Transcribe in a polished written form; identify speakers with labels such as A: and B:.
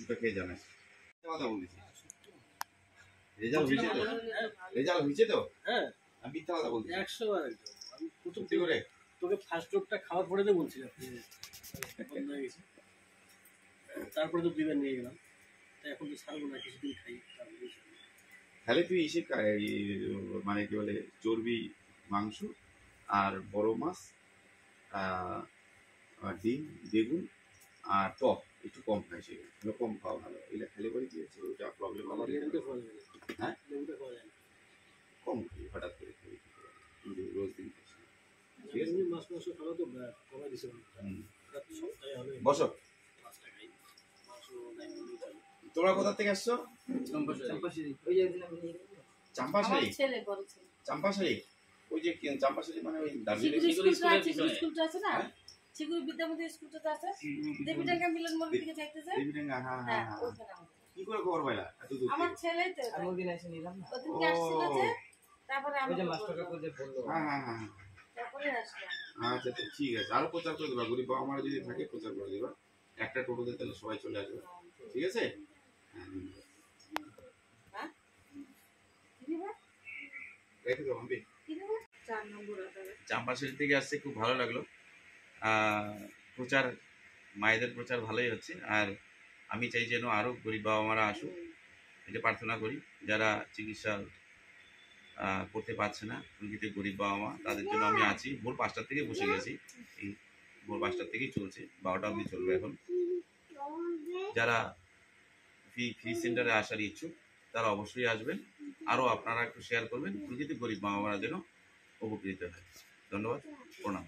A: ওষুধটা খেয়ে জানাস। কথা বলছি, রেজাল্ট হয়েছে তো? রেজাল্ট হয়েছে তো?
B: হ্যাঁ,
A: আমি মিথ্যা কথা বলছি?
B: 100 বার একদম। আমি প্রথম
A: সত্যি করে
B: তোকে ফার্স্ট ডোজটা খাওয়ার পরে তো বলছিলাম বন্ধ হয়ে গেছে, তারপরে তো 2 বার নিয়ে গেলাম। তাই এখন তো ছাড়বো না, কিছুদিন খাই।
A: তাহলে তুই এসে মানে কি বলে চর্বি মাংস আর বড় মাছ, আর ডিম, বেগুন আর টক একটু কম খাই, সেগুলো কম খাওয়া ভালো। এগুলো খেলে পরে কি হচ্ছে, ওটা প্রবলেম আমার।
B: লেবুটা খাওয়া যায় না।
A: হ্যাঁ,
B: লেবুটা খাওয়া যায় না।
A: কম খাই, হঠাৎ করে খাই, কিন্তু রোজ দিন খাই না। ঠিক আছে,
B: মাছ মাংস খাওয়া তো কমাই দিছে। সপ্তাহে হবে
A: বসো।
B: মাছটা খাই, মাংস নাই বললেই চলে।
A: তোমরা কোথা থেকে আসছো? চাম্পাশাড়ি। চাম্পাশাড়ি ওই যে চাম্পাশাড়ি মানে ওই দার্জিলিং
C: স্কুলটা আছে না, শিগুরি বিদ্যামন্দির স্কুলটা তো আছে, দেবীডাঙ্গা মিলন মন্দির থেকে যাইতেছে।
A: দেবীডাঙ্গা, হ্যাঁ হ্যাঁ হ্যাঁ। কি করে খবর পাইলা এত দূর?
C: আমার ছেলে তো
D: ওদিন এসে নিলাম না,
C: ওদিনকে আসছিল যে, তারপরে
D: ওই যে মাস্টার কাকু যে বললো,
A: হ্যাঁ হ্যাঁ হ্যাঁ,
C: তারপরে আসলাম।
A: আচ্ছা তো ঠিক আছে, আরো প্রচার করে দেবা, গরিব বাবা মারা যদি থাকে প্রচার করে দেবা, একটা টোটোতে তাহলে সবাই চলে আসবে। ঠিক আছে, হ্যাঁ রেখে দেবো। আমি
C: 4 নম্বর
A: চাম্পাশাড়ি থেকে আসছে, খুব ভালো লাগলো। প্রচার, মায়েদের প্রচার ভালোই হচ্ছে। আর আমি চাই যেন আরও গরিব বাবা মারা আসুক, এটা প্রার্থনা করি। যারা চিকিৎসা করতে পারছে না, রুগীতে গরিব বাবা মা, তাদের জন্য আমি আছি। ভোর 5টার থেকে বসে গেছি, এই ভোর 5টার থেকেই চলছে, 12টা অবধি চলবে এখন। যারা ফ্রি সেন্টারে আসার ইচ্ছুক তারা অবশ্যই আসবেন। আরও আপনারা একটু শেয়ার করবেন, রুগীতে গরিব বাবা মারা যেন উপকৃত হয়। ধন্যবাদ, প্রণাম।